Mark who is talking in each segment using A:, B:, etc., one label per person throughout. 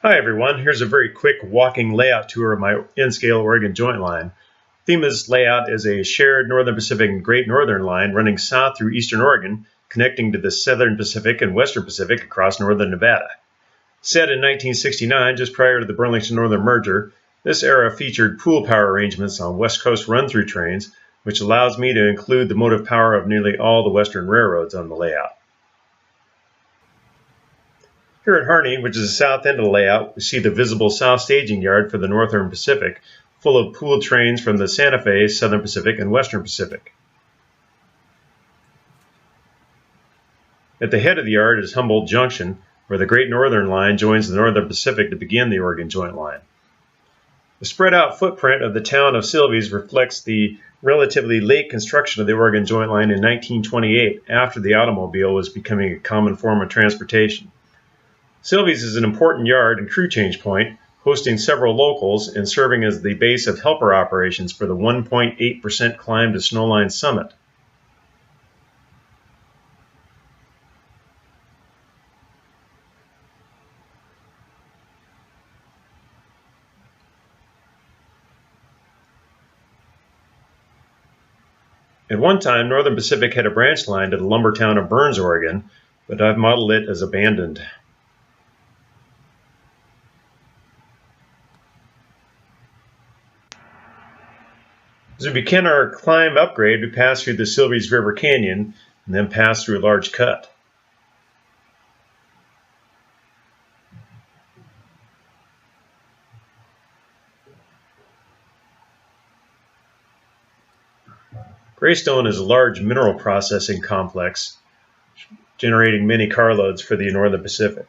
A: Hi everyone, here's a very quick walking layout tour of my N-scale Oregon joint line. FEMA's layout is a shared Northern Pacific and Great Northern line running south through eastern Oregon, connecting to the Southern Pacific and Western Pacific across northern Nevada. Set in 1969, just prior to the Burlington Northern merger, this era featured pool power arrangements on West Coast run-through trains, which allows me to include the motive power of nearly all the western railroads on the layout. Here at Harney, which is the south end of the layout, we see the visible south staging yard for the Northern Pacific, full of pooled trains from the Santa Fe, Southern Pacific, and Western Pacific. At the head of the yard is Humboldt Junction, where the Great Northern line joins the Northern Pacific to begin the Oregon joint line. The spread-out footprint of the town of Silvies reflects the relatively late construction of the Oregon joint line in 1928, after the automobile was becoming a common form of transportation. Silvies is an important yard and crew change point, hosting several locals and serving as the base of helper operations for the 1.8% climb to Snowline Summit. At one time, Northern Pacific had a branch line to the lumber town of Burns, Oregon, but I've modeled it as abandoned. As we begin our climb upgrade, we pass through the Silvies River Canyon and then pass through a large cut. Greystone is a large mineral processing complex, generating many carloads for the Northern Pacific.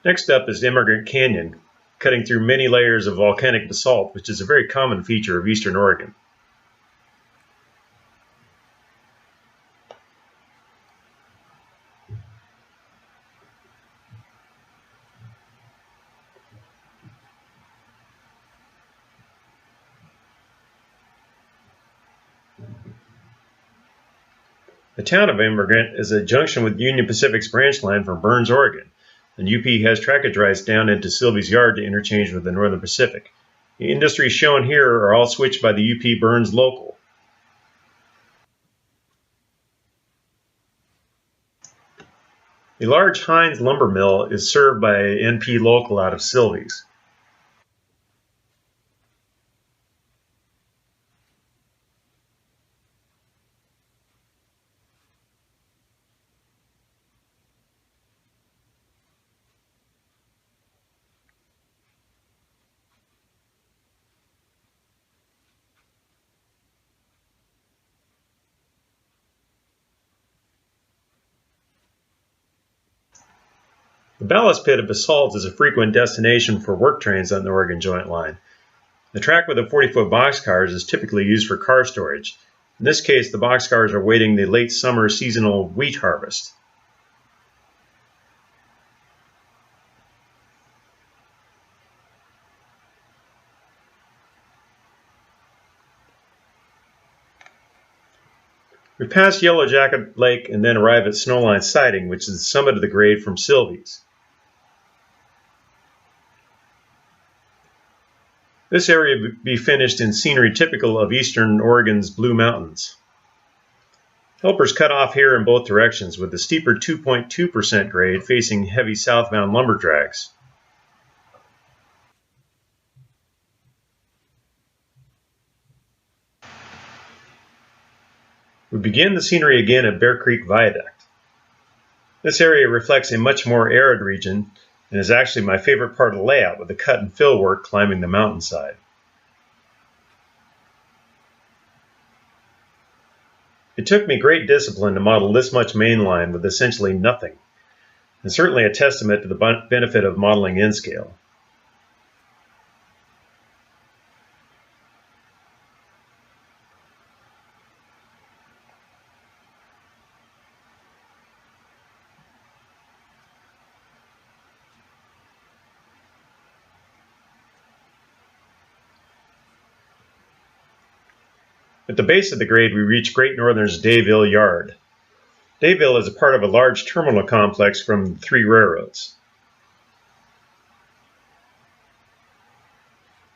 A: Next up is Emigrant Canyon, cutting through many layers of volcanic basalt, which is a very common feature of eastern Oregon. The town of Emigrant is a junction with Union Pacific's branch line from Burns, Oregon, and UP has trackage rights down into Silvies Yard to interchange with the Northern Pacific. The industries shown here are all switched by the UP Burns local. A large Hines lumber mill is served by an NP local out of Silvies. The ballast pit of Basalt is a frequent destination for work trains on the Oregon joint line. The track with the 40-foot boxcars is typically used for car storage. In this case, the boxcars are waiting the late summer seasonal wheat harvest. We pass Yellowjacket Lake and then arrive at Snowline Siding, which is the summit of the grade from Silvies. This area will be finished in scenery typical of eastern Oregon's Blue Mountains. Helpers cut off here in both directions with the steeper 2.2% grade facing heavy southbound lumber drags. We begin the scenery again at Bear Creek Viaduct. This area reflects a much more arid region and is actually my favorite part of the layout, with the cut and fill work climbing the mountainside. It took me great discipline to model this much mainline with essentially nothing, and certainly a testament to the benefit of modeling N-scale. At the base of the grade, we reach Great Northern's Dayville Yard. Dayville is a part of a large terminal complex from 3 railroads.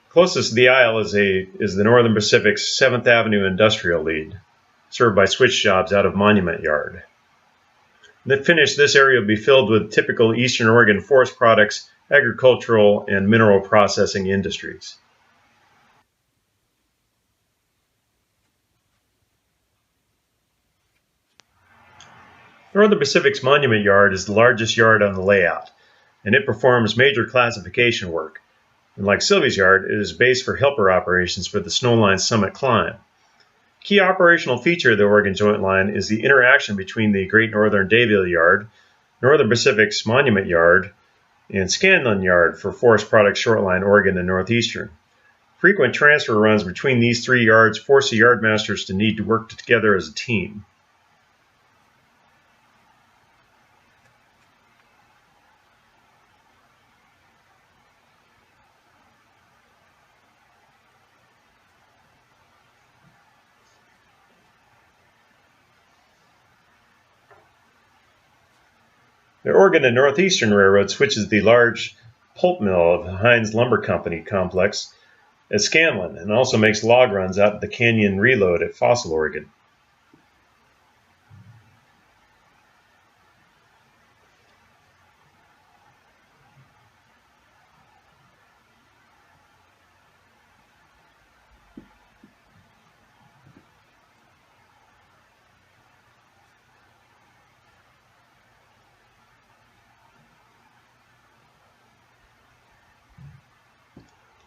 A: Closest to the aisle is the Northern Pacific's 7th Avenue Industrial Lead, served by switch jobs out of Monument Yard. To finish, this area will be filled with typical Eastern Oregon forest products, agricultural, and mineral processing industries. Northern Pacific's Monument Yard is the largest yard on the layout, and it performs major classification work. And like Silvies Yard, it is base for helper operations for the Snowline Summit climb. Key operational feature of the Oregon Joint Line is the interaction between the Great Northern Dayville Yard, Northern Pacific's Monument Yard, and Scanlon Yard for Forest Products Shortline Oregon and Northeastern. Frequent transfer runs between these 3 yards force the yardmasters to need to work together as a team. The Oregon and Northeastern Railroad switches the large pulp mill of the Hines Lumber Company complex at Scanlon and also makes log runs out to the Canyon Reload at Fossil, Oregon.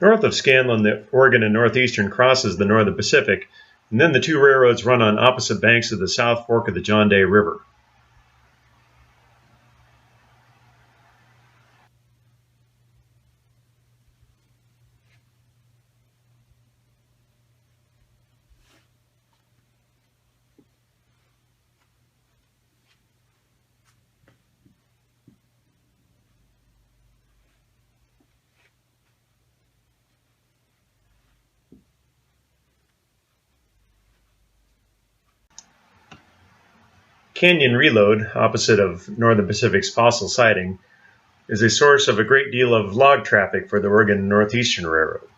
A: North of Scanlon, the Oregon and Northeastern crosses the Northern Pacific, and then the 2 railroads run on opposite banks of the South Fork of the John Day River. Canyon Reload, opposite of Northern Pacific's Fossil Siding, is a source of a great deal of log traffic for the Oregon and Northeastern Railroad.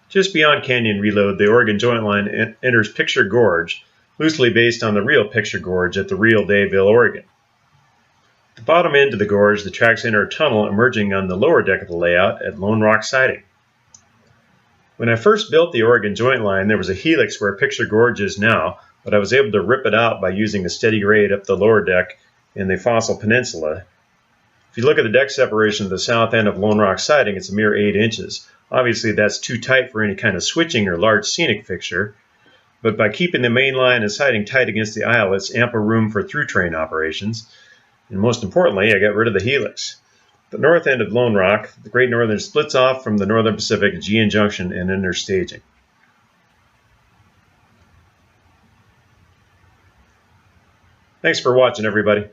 A: Just beyond Canyon Reload, the Oregon Joint Line enters Picture Gorge, loosely based on the real Picture Gorge at the real Dayville, Oregon. At the bottom end of the gorge, the tracks enter a tunnel emerging on the lower deck of the layout at Lone Rock Siding. When I first built the Oregon Joint Line, there was a helix where Picture Gorge is now, but I was able to rip it out by using a steady grade up the lower deck in the Fossil Peninsula. If you look at the deck separation of the south end of Lone Rock Siding, it's a mere 8 inches. Obviously, that's too tight for any kind of switching or large scenic fixture, but by keeping the main line and siding tight against the aisle, it's ample room for through train operations. And most importantly, I got rid of the helix. The north end of Lone Rock, the Great Northern splits off from the Northern Pacific at Junction and enters staging. Thanks for watching, everybody.